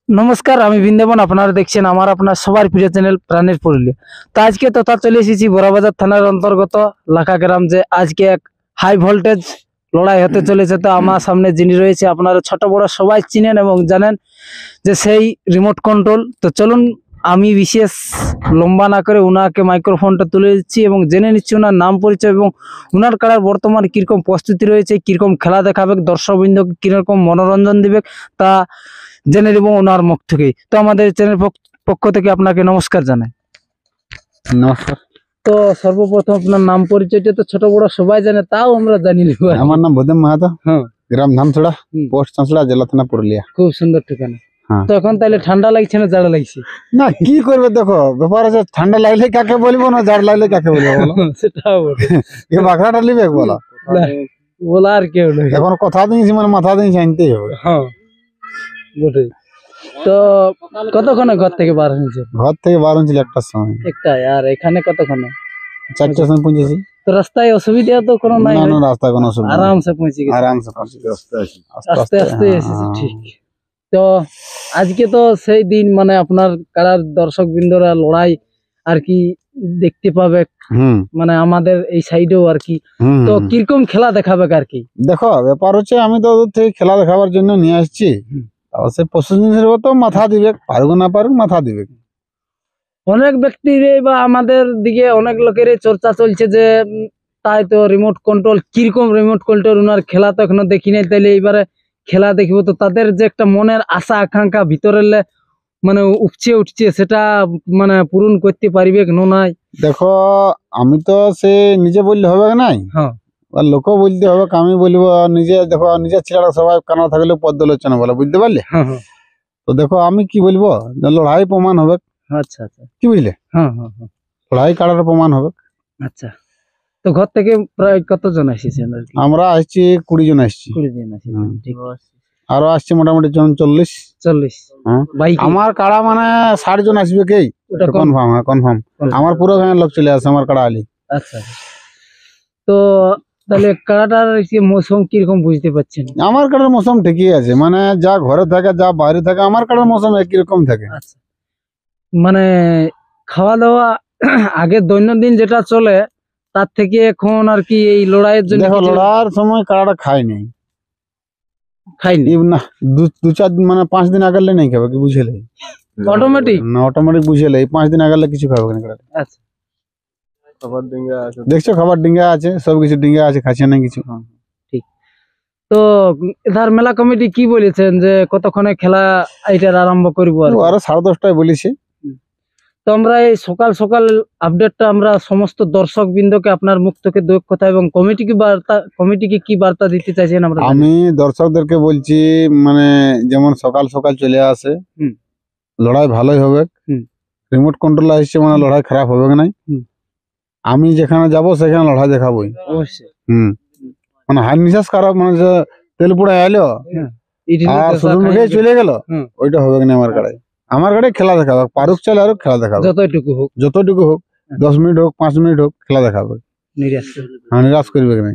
নমস্কার, আমি বৃন্দাবন। আপনারা দেখছেন আপনার সবার প্রিয় চ্যানেল প্রাণের পুরুলিয়া। তো আজকে তথা চলে এসেছি বড়বাজার থানার অন্তর্গত লাখা গ্রাম, যে আজকে এক হাই ভোল্টেজ লড়াই হতে চলেছে। তো আমার সামনে যিনি রয়েছে আপনারা ছোট বড় সবাই চিনেন এবং জানেন, যে সেই রিমোট কন্ট্রোল। তো চলুন, আমি বিশেষ লম্বা না করে ওনাকে মাইক্রোফোনটা তুলে দিচ্ছি এবং জেনে নিচ্ছি ওনার নাম পরিচয় এবং ওনার কারার বর্তমান কিরকম প্রস্তুতি রয়েছে, কিরকম খেলা দেখাবে, দর্শকবৃন্দকে কিরকম মনোরঞ্জন দিবে, তা জেনে নেব ওনার মুখ থেকেই। তো আমাদের চ্যানেল পক্ষ থেকে আপনাকে নমস্কার জানাই। নমস্কার। তো সর্বপ্রথম আপনার নাম পরিচয়টা তো ছোট বড় সবাই জানে, তাও আমরা জানি না। আমার নাম ভূদেব মাহাতো, হ্যাঁ, গ্রাম ধামছড়া, পোস্ট চাঁচড়া, জেলা থানা পুরুলিয়া। খুব সুন্দর ঠিকানা। হ্যাঁ। তো এখন তাহলে ঠান্ডা লাগছে না জাড়া লাগছে? না, কি করবে, দেখো ব্যাপার আছে, ঠান্ডা লাগলে কাকে বলবো না জাড় লাগলে কাকে বলবো বলো? সেটাও বটে। এই বাঁকড়াটা লিবে বলো, বলা আর কেউ নেই। এখন কথা দিয়েছি মানে মাথা দিয়েছি, আনতেই হবে। হ্যাঁ বটে। তো কতক্ষণে ঘর থেকে বার হয়েছে? ঘর থেকে বার হয়েছিল একটার সময়, একটাই। আর এখানে কতক্ষণে? 4টার সময় পৌঁছেছি। তো রাস্তায় অসুবিধা তো কোনো নাই? না, রাস্তা কোনো অসুবিধা নেই। আরামসে পৌঁছে গেছে। আরামসে পৌঁছে গেছি। আস্তে আস্তে এসেছে, ঠিক। তো আজকে তো সেই দিন, মানে আপনার কারার দর্শক বৃন্দরা লড়াই আর কি দেখতে পাবে, মানে আমাদের এই সাইডেও আর কি। তো কিরকম খেলা দেখাবে আর কি? দেখো ব্যাপার হচ্ছে, আমি তো ওদের থেকে খেলা দেখাবার জন্য নিয়ে আসছি। সে প্রশাসনের তো মাথা দিবে, পারুক না পারুক মাথা দিবে। অনেক ব্যক্তির বা আমাদের দিকে অনেক লোকের চর্চা চলছে যে তাই তো রিমোট কন্ট্রোল, কিরকম রিমোট কন্ট্রোল, ওনার খেলা তো এখনো দেখি নাই, তাইলে এইবারে খেলা দেখবো। তো তাদের যে একটা মনের আশা আকাঙ্ক্ষা ভিতরের মানে উপচে উঠছে, সেটা মানে পূরণ করতে পারিবে নাই? দেখো, আমি তো সে নিজে বললে হবে নাই, হ্যাঁ, লোক বলতে হবে, আমি বলবো নিজে। দেখো, নিজের ছেলেরা সবাই কানা থাকলে পদ্মলোচনা বলে, বুঝতে পারলে? তো দেখো, আমি কি বলবো, লড়াই প্রমাণ হবে। আচ্ছা আচ্ছা, কি বুঝলে? হ্যাঁ হ্যাঁ হ্যাঁ, লড়াই কাড়ার প্রমাণ হবে। আচ্ছা। তো ঘর থেকে প্রায় কতজন আসছেন? আমরা আসছি 20 জন আসছি। 20 জন আসছেন, ঠিক। আরো আসছে মোটামুটি 40। আমার কাড়া মানে 60 জন আসবে, কেই কনফার্ম? হ্যাঁ, কনফার্ম। আমার পুরো গাঁয়ের লোক চলে আসে আমার কাড়া আলি। আচ্ছা, তো তাহলে কাড়াটার মৌসুম কিরকম বুঝতে পারছেন? আমার কাড়ার মৌসুম ঠিকই আছে, মানে যা ঘরে থাকে যা বাইরে থাকে, আমার কাড়ার মৌসুম একই রকম থাকে। আচ্ছা, মানে খাওয়া দাওয়া আগে দৈনন্দিন যেটা চলে তার থেকে এখন আর কি এই লড়াইয়ের জন্য? দেখো, লড়াইয়ের সময় কাড়াটা খাইনি না, 2-4 মানে 5 দিন আগের নেই খাবে, কি বুঝলে? অটোমেটিক না, অটোমেটিক বুঝলে 5 দিন আগের কিছু খাবে না কাড়াটা। আচ্ছা, দেখছো খাবার ডিঙ্গা আছে, সবকিছু ডিঙ্গা আছে, খাচ্ছে না কিছু। ঠিক। তো এধার মেলা কমিটি কি বলেছেন যে কতক্ষণে খেলা এইটার আরম্ভ করবো? আরো 10:30টায় বলেছে। তো আমরা এই সকাল সকাল আপডেটটা আমরা সমস্ত দর্শক বৃন্দকে আপনার মুখ থেকে দু এক কথা, এবং কমিটিকে কি বার্তা দিতে চাইছেন? আমি দর্শকদেরকে বলছি, মানে যেমন সকাল সকাল চলে আসে, লড়াই ভালোই হবে। রিমোট কন্ট্রোল আসছে মানে লড়াই খারাপ হবে না। আমি যেখানে যাব সেখানে লড়াই দেখাবোই অবশ্যই। মানে হার নিঃশ্বাস খারাপ, মানে যে তেল পুড়া এলো আর শুধু মুখে চলে গেল, ওইটা হবে না। আমার গাড়ি খেলা দেখাবে, পারুক চাল আর খেলা দেখাবে, যতটুকু হোক 10 মিনিট হোক 5 মিনিট হোক খেলা দেখাবে, নিরাশ করবে না।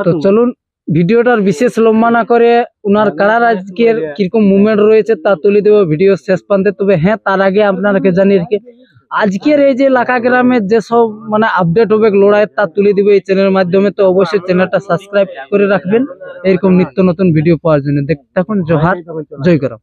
তো চলুন, ভিডিওটার বিশেষ লম্বা না করে ওনার কারার আজকের কিরকম মুভমেন্ট রয়েছে তা তুলে দেবো ভিডিও শেষ প্রান্তে। তবে হ্যাঁ, তার আগে আপনাকে জানিয়ে রেখে আজকের এই যে লাখা গ্রামের যেসব মানে আপডেট হবে লড়াইয়ের, তা তুলে দিবে এই চ্যানেলের মাধ্যমে। তো অবশ্যই চ্যানেলটা সাবস্ক্রাইব করে রাখবেন এরকম নিত্য নতুন ভিডিও পাওয়ার জন্য। দেখতে থাকুন। জোহার, জয় করম।